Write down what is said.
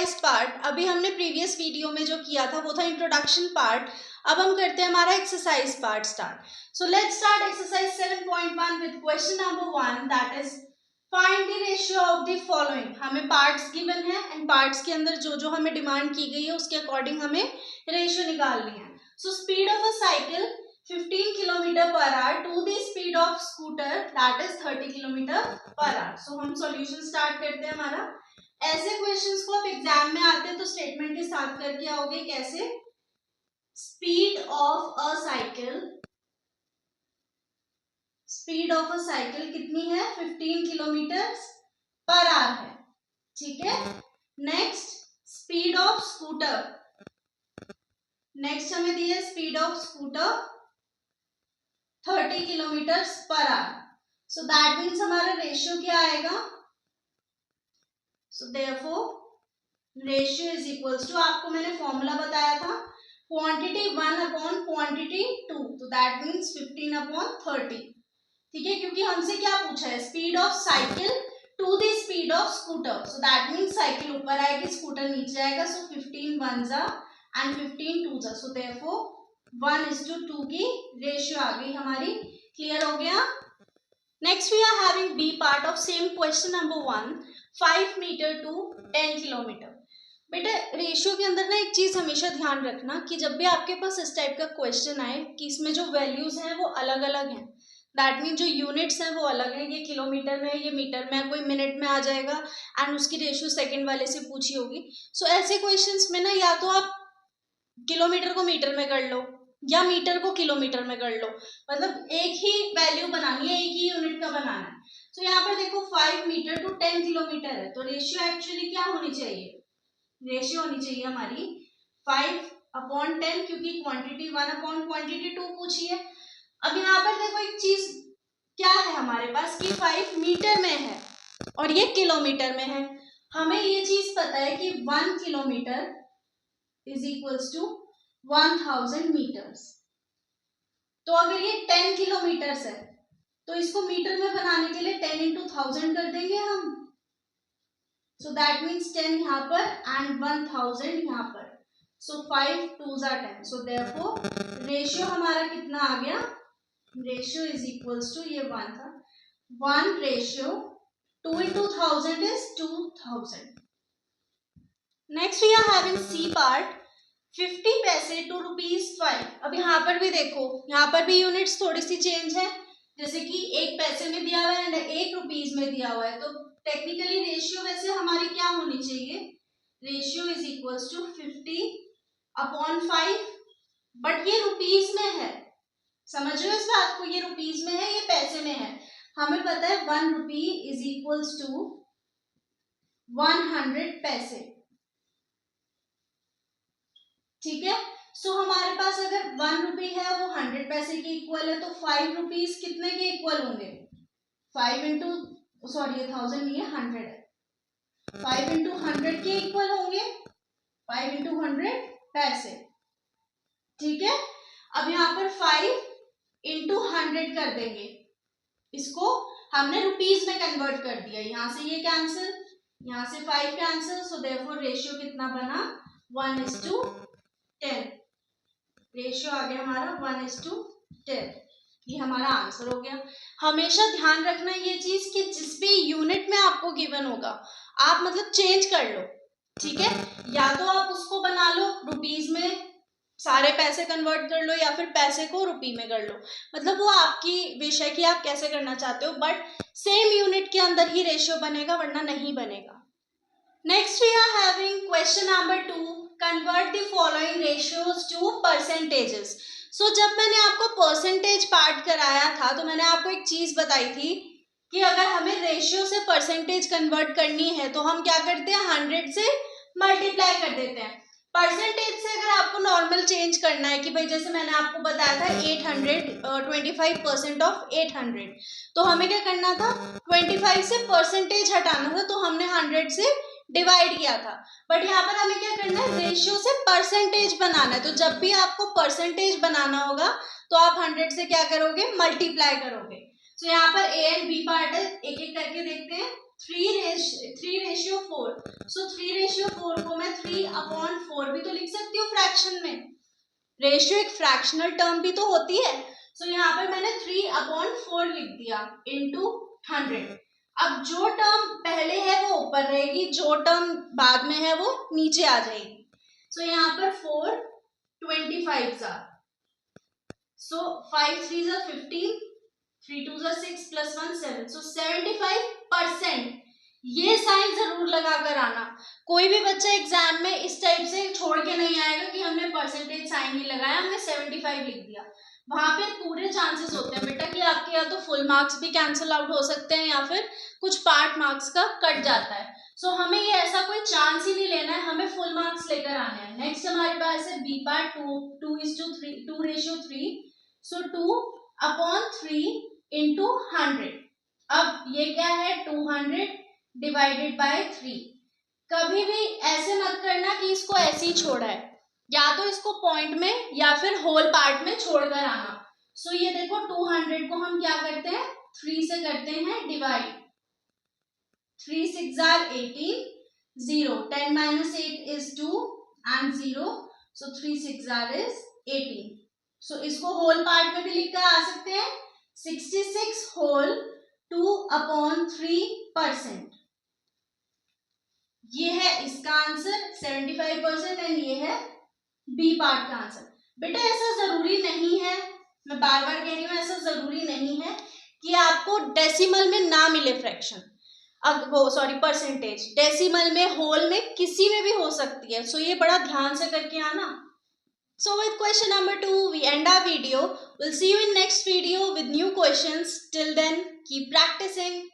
Exercise part. अभी हमने previous video में जो किया था वो था इंट्रोडक्शन पार्ट। अब हम करते हैं हमारा exercise part start. So let's start exercise 7.1 with question number 1 that is find the ratio of the following. हमें पार्ट्स गिवन है एंड पार्ट्स के अंदर जो जो हमें डिमांड की गई है उसके अकॉर्डिंग हमें रेशियो निकालनी है। So speed of a cycle 15 kilometre पर hour to the speed of scooter that is 30 kilometre पर आवर। सो हम सॉल्यूशन स्टार्ट करते हैं हमारा। ऐसे क्वेश्चंस को आप एग्जाम में आते हैं तो स्टेटमेंट के साथ करके आओगे। कैसे? स्पीड ऑफ अ साइकिल कितनी है? 15 किलोमीटर पर आवर है। ठीक है। Next speed of scooter, next हमें दी है स्पीड ऑफ स्कूटर 30 किलोमीटर पर आवर। सो दैट मीन्स हमारा रेशियो क्या आएगा? So therefore ratio is equals to, आपको मैंने फॉर्मूला बताया था, क्वांटिटी 1 अपॉन क्वांटिटी 2, तो दैट मीन्स 15 अपॉन 30। ठीक है, क्योंकि हमसे क्या पूछा है? Speed of cycle to the speed of scooter. So that means cycle ऊपर आएगी, स्कूटर नीचे आएगा। सो 15 1 जा एंड 15 2 जा। सो देयरफॉर 1:2 की रेशियो आ गई हमारी। क्लियर हो गया? Next we are having B part of same question number 1, 5 metre to 10 kilometre. बेटा रेशियो के अंदर ना एक चीज हमेशा ध्यान रखना कि जब भी आपके पास इस टाइप का क्वेश्चन आए कि इसमें जो वैल्यूज हैं वो अलग अलग हैं। दैट मीन जो यूनिट्स हैं वो अलग हैं। ये किलोमीटर में है, ये मीटर में है, कोई मिनट में आ जाएगा एंड उसकी रेशियो सेकंड वाले से पूछी होगी। सो ऐसे क्वेश्चंस में ना या तो आप किलोमीटर को मीटर में कर लो या मीटर को किलोमीटर में कर लो, मतलब एक ही वैल्यू बनानी है, एक ही यूनिट का बनाना है। तो यहाँ पर देखो 5 मीटर टू 10 किलोमीटर है, तो रेशियो एक्चुअली क्या होनी चाहिए? रेशियो होनी चाहिए हमारी 5/10, क्योंकि क्वांटिटी 1 अपॉन क्वांटिटी 2 पूछी है। अब यहाँ पर देखो एक चीज क्या है हमारे पास कि 5 मीटर में है और ये किलोमीटर में है। हमें ये चीज पता है कि 1 kilometre is equals to 1000 metres. तो अगर ये 10 किलोमीटर्स है तो इसको मीटर में बनाने के लिए 10 into 1000 कर देंगे हम। सो दैट मीन्स 10 यहाँ पर एंड 1000 यहाँ पर। सो 5 2 जा 10। सो देयरफॉर रेशियो हमारा कितना आ गया? रेशियो इज इक्वल्स टू, ये 1 था, 1 ratio 2 into 1000 is 2000। Next we are having C part 50 पैसे टू ₹5। अब यहाँ पर भी देखो, यहाँ पर भी यूनिट्स थोड़ी सी चेंज है, जैसे कि 1 पैसे में दिया हुआ है एंड 1 रुपीज में दिया हुआ है। तो टेक्निकली रेशियो वैसे हमारी क्या होनी चाहिए? Ratio is equals to 50/5, but ये रुपीज में है। समझ रहे हो इस बात को? ये रुपीज में है, ये पैसे में है। हमें पता है 1 रुपी इज इक्वल्स टू 100 पैसे। ठीक है। सो हमारे पास अगर 1 रुपी है वो 100 पैसे के इक्वल है, तो 5 रुपीज कितने के इक्वल होंगे? 5 इंटू, सॉरी ये 1000 नहीं है, 100 है। 5 इंटू 100 के इक्वल होंगे, 5 इंटू 100 पैसे। ठीक है। अब यहाँ पर 5 इंटू 100 कर देंगे, इसको हमने रुपीज में कन्वर्ट कर दिया। यहाँ से ये कैंसिल, यहाँ से 5 कैंसिल। सो देयरफॉर रेशियो कितना बना? 1:10। रेशियो आ गया हमारा 1:10। ये हमारा आंसर हो गया। हमेशा ध्यान रखना ये चीज कि जिस भी यूनिट में आपको गिवन होगा आप मतलब चेंज कर लो। ठीक है, या तो आप उसको बना लो रुपीज में, सारे पैसे कन्वर्ट कर लो, या फिर पैसे को रुपी में कर लो, मतलब वो आपकी विषय की आप कैसे करना चाहते हो, बट सेम यूनिट के अंदर ही रेशियो बनेगा, वरना नहीं बनेगा। Next we are having question number 2, convert the following ratios to percentages. So जब मैंने आपको परसेंटेज पार्ट कराया था तो मैंने आपको एक चीज बताई थी कि अगर हमें रेशियो से परसेंटेज कन्वर्ट करनी है तो हम क्या करते हैं? 100 से मल्टीप्लाई कर देते हैं। परसेंटेज से अगर आपको नॉर्मल चेंज करना है कि भाई जैसे मैंने आपको बताया था 800 25% ऑफ 800, तो हमें क्या करना था? 25 से परसेंटेज हटाना था, तो हमने 100 से डिवाइड किया था। बट यहाँ पर हमें क्या करना है? रेशियो से परसेंटेज बनाना है। तो जब भी आपको परसेंटेज बनाना होगा तो आप 100 से क्या करोगे? मल्टीप्लाई करोगे। तो यहाँ पर ए एंड बी पार्ट है, एक एक करके देखते हैं। 3/4, सो 3/4 को मैं 3/4 भी तो लिख सकती हूँ फ्रैक्शन में। रेशियो एक फ्रैक्शनल टर्म भी तो होती है। सो यहाँ पे मैंने 3/4 लिख दिया इनटू 100। अब जो टर्म पहले है वो ऊपर रहेगी, जो टर्म बाद में है वो नीचे आ जाएगी। सो यहाँ पर 4 25 सो 5 3 15, 3 2 6 प्लस 1 7, सो 75%। ये साइन जरूर लगाकर आना। कोई भी बच्चा एग्जाम में इस टाइप से छोड़ के नहीं आएगा कि हमने परसेंटेज साइन नहीं लगाया, हमने 75 लिख दिया। वहां पे पूरे चांसेस होते हैं बेटा कि आपके या तो फुल मार्क्स भी कैंसिल आउट हो सकते हैं या फिर कुछ पार्ट मार्क्स का कट जाता है। सो हमें ये ऐसा कोई चांस ही नहीं लेना है, हमें फुल मार्क्स लेकर आने हैं। नेक्स्ट हमारे पास है बी पार्ट 2:3, सो 2/3 इंटू 100। अब ये क्या है 200 डिवाइडेड बाय 3। कभी भी ऐसे मत करना कि इसको ऐसे ही छोड़ा है, या तो इसको पॉइंट में या फिर होल पार्ट में छोड़कर आना। सो ये देखो 200 को हम क्या करते हैं 3 से करते हैं divide. 3 6 18, 0 10 minus 8 is 2 and 0, so 3 6 is 18। सो इसको होल पार्ट में भी लिखकर आ सकते हैं 66 होल 2/3%। ये है इसका आंसर 75% एंड ये है बी पार्ट का आंसर। बेटा ऐसा जरूरी नहीं है, मैं बार बार कह रही हूँ ऐसा जरूरी नहीं है कि आपको डेसिमल में ना मिले फ्रैक्शन, वो सॉरी परसेंटेज। डेसिमल में, होल में, किसी में भी हो सकती है। सो ये बड़ा ध्यान से करके आना। So with question number 2, we end our video. We'll see you in next video with new questions. Till then, keep practicing.